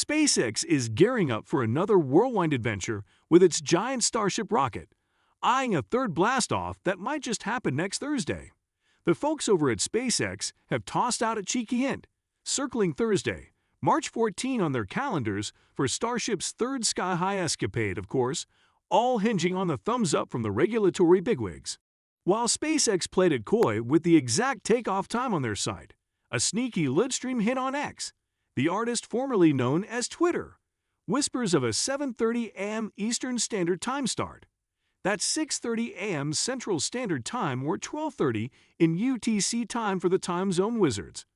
SpaceX is gearing up for another whirlwind adventure with its giant Starship rocket, eyeing a third blastoff that might just happen next Thursday. The folks over at SpaceX have tossed out a cheeky hint, circling Thursday, March 14 on their calendars for Starship's third sky-high escapade, of course, all hinging on the thumbs up from the regulatory bigwigs. While SpaceX played it coy with the exact takeoff time on their site, a sneaky Lidstream hint on X, the artist formerly known as Twitter, whispers of a 7:30 a.m. Eastern Standard Time start. That's 6:30 a.m. Central Standard Time or 12:30 in UTC time for the time zone wizards.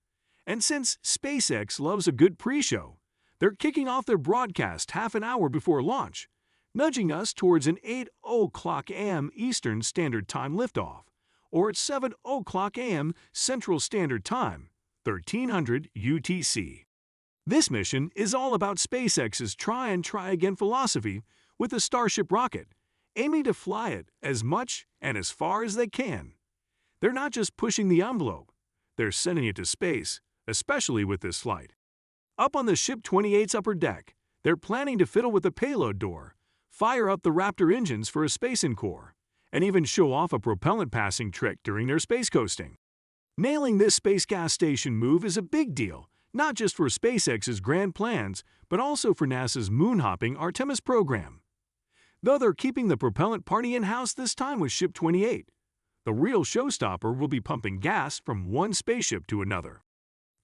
And since SpaceX loves a good pre-show, they're kicking off their broadcast half an hour before launch, nudging us towards an 8:00 a.m. Eastern Standard Time liftoff, or at 7:00 a.m. Central Standard Time, 1300 UTC. This mission is all about SpaceX's try and try again philosophy with the Starship rocket, aiming to fly it as much and as far as they can. They're not just pushing the envelope, they're sending it to space, especially with this flight. Up on the Ship 28's upper deck, they're planning to fiddle with the payload door, fire up the Raptor engines for a space encore, and even show off a propellant passing trick during their space coasting. Nailing this space gas station move is a big deal, not just for SpaceX's grand plans, but also for NASA's moon-hopping Artemis program. Though they're keeping the propellant party in-house this time with Ship 28, the real showstopper will be pumping gas from one spaceship to another.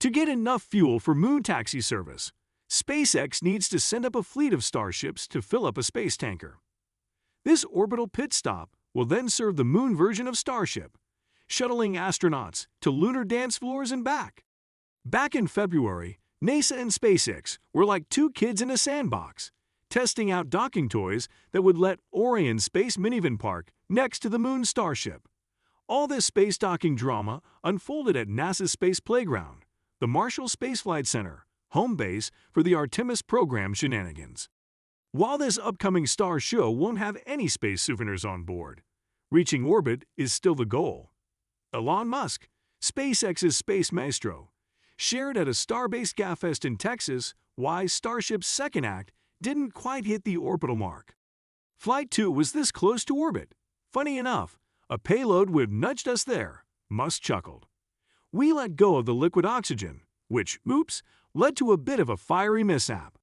To get enough fuel for moon taxi service, SpaceX needs to send up a fleet of Starships to fill up a space tanker. This orbital pit stop will then serve the moon version of Starship, shuttling astronauts to lunar dance floors and back. Back in February, NASA and SpaceX were like two kids in a sandbox, testing out docking toys that would let Orion Space Minivan park next to the moon Starship. All this space docking drama unfolded at NASA's Space Playground, the Marshall Space Flight Center, home base for the Artemis program shenanigans. While this upcoming star show won't have any space souvenirs on board, reaching orbit is still the goal. Elon Musk, SpaceX's space maestro, shared at a Starbase Gabfest in Texas why Starship's second act didn't quite hit the orbital mark. Flight 2 was this close to orbit. Funny enough, a payload would have nudged us there, Musk chuckled. We let go of the liquid oxygen, which, oops, led to a bit of a fiery mishap.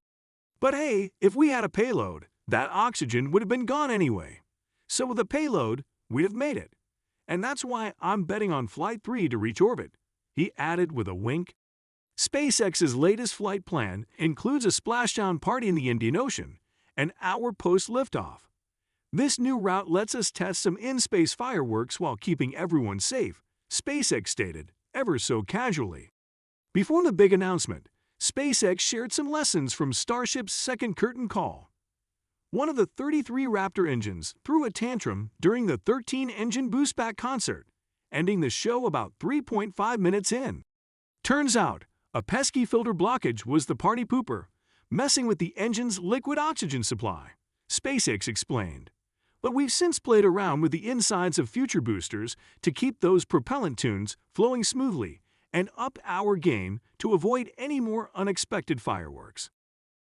But hey, if we had a payload, that oxygen would have been gone anyway. So with a payload, we'd have made it. And that's why I'm betting on Flight 3 to reach orbit, he added with a wink. SpaceX's latest flight plan includes a splashdown party in the Indian Ocean, an hour post-liftoff. This new route lets us test some in-space fireworks while keeping everyone safe, SpaceX stated, ever so casually. Before the big announcement, SpaceX shared some lessons from Starship's second curtain call. One of the 33 Raptor engines threw a tantrum during the 13-engine boostback concert, ending the show about 3.5 minutes in. Turns out, a pesky filter blockage was the party pooper, messing with the engine's liquid oxygen supply, SpaceX explained. But we've since played around with the insides of future boosters to keep those propellant tunes flowing smoothly and up our game to avoid any more unexpected fireworks.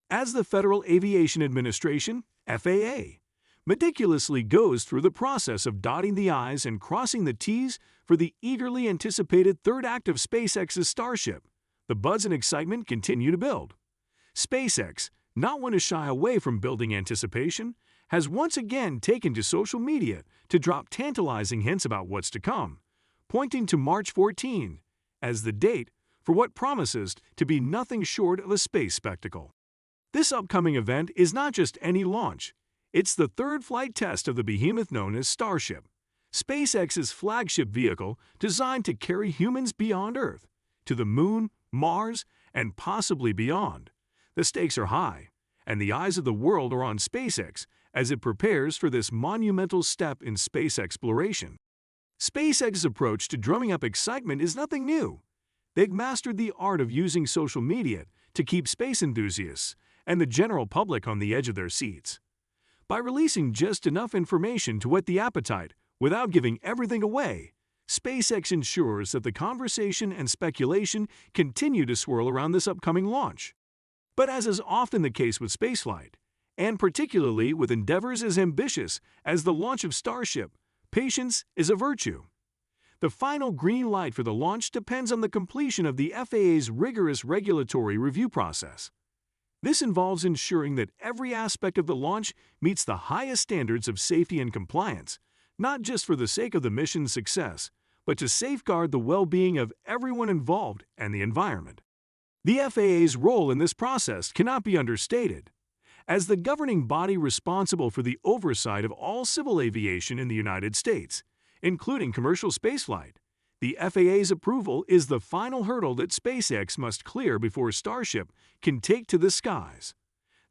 As the Federal Aviation Administration, FAA, meticulously goes through the process of dotting the I's and crossing the T's for the eagerly anticipated third act of SpaceX's Starship, the buzz and excitement continue to build. SpaceX, not one to shy away from building anticipation, has once again taken to social media to drop tantalizing hints about what's to come, pointing to March 14 as the date for what promises to be nothing short of a space spectacle. This upcoming event is not just any launch, it's the third flight test of the behemoth known as Starship, SpaceX's flagship vehicle designed to carry humans beyond Earth, to the Moon, Mars, and possibly beyond. The stakes are high, and the eyes of the world are on SpaceX as it prepares for this monumental step in space exploration. SpaceX's approach to drumming up excitement is nothing new. They've mastered the art of using social media to keep space enthusiasts and the general public on the edge of their seats. By releasing just enough information to whet the appetite without giving everything away, SpaceX ensures that the conversation and speculation continue to swirl around this upcoming launch. But as is often the case with spaceflight, and particularly with endeavors as ambitious as the launch of Starship, patience is a virtue. The final green light for the launch depends on the completion of the FAA's rigorous regulatory review process. This involves ensuring that every aspect of the launch meets the highest standards of safety and compliance, not just for the sake of the mission's success, but to safeguard the well-being of everyone involved and the environment. The FAA's role in this process cannot be understated. As the governing body responsible for the oversight of all civil aviation in the United States, including commercial spaceflight, the FAA's approval is the final hurdle that SpaceX must clear before Starship can take to the skies.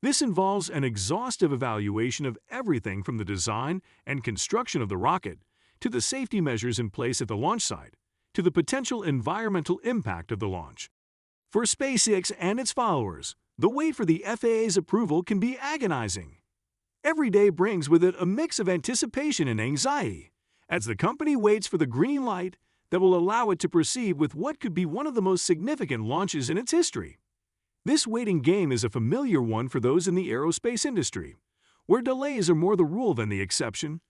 This involves an exhaustive evaluation of everything from the design and construction of the rocket, to the safety measures in place at the launch site, to the potential environmental impact of the launch. For SpaceX and its followers, the wait for the FAA's approval can be agonizing. Every day brings with it a mix of anticipation and anxiety, as the company waits for the green light that will allow it to proceed with what could be one of the most significant launches in its history. This waiting game is a familiar one for those in the aerospace industry, where delays are more the rule than the exception,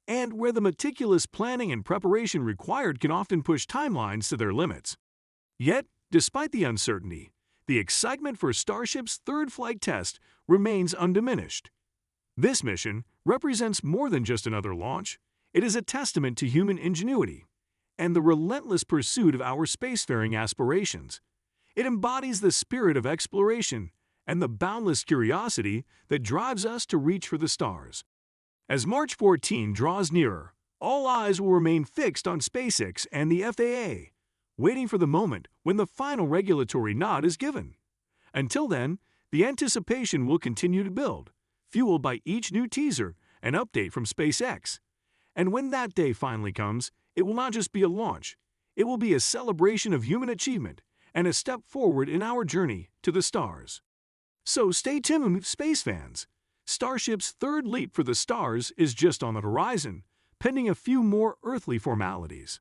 and where the meticulous planning and preparation required can often push timelines to their limits. Yet, despite the uncertainty, the excitement for Starship's third flight test remains undiminished. This mission represents more than just another launch. It is a testament to human ingenuity and the relentless pursuit of our spacefaring aspirations. It embodies the spirit of exploration and the boundless curiosity that drives us to reach for the stars. As March 14 draws nearer, all eyes will remain fixed on SpaceX and the FAA, waiting for the moment when the final regulatory nod is given. Until then, the anticipation will continue to build, fueled by each new teaser and update from SpaceX. And when that day finally comes, it will not just be a launch, it will be a celebration of human achievement and a step forward in our journey to the stars. So stay tuned, space fans. Starship's third leap for the stars is just on the horizon, pending a few more earthly formalities.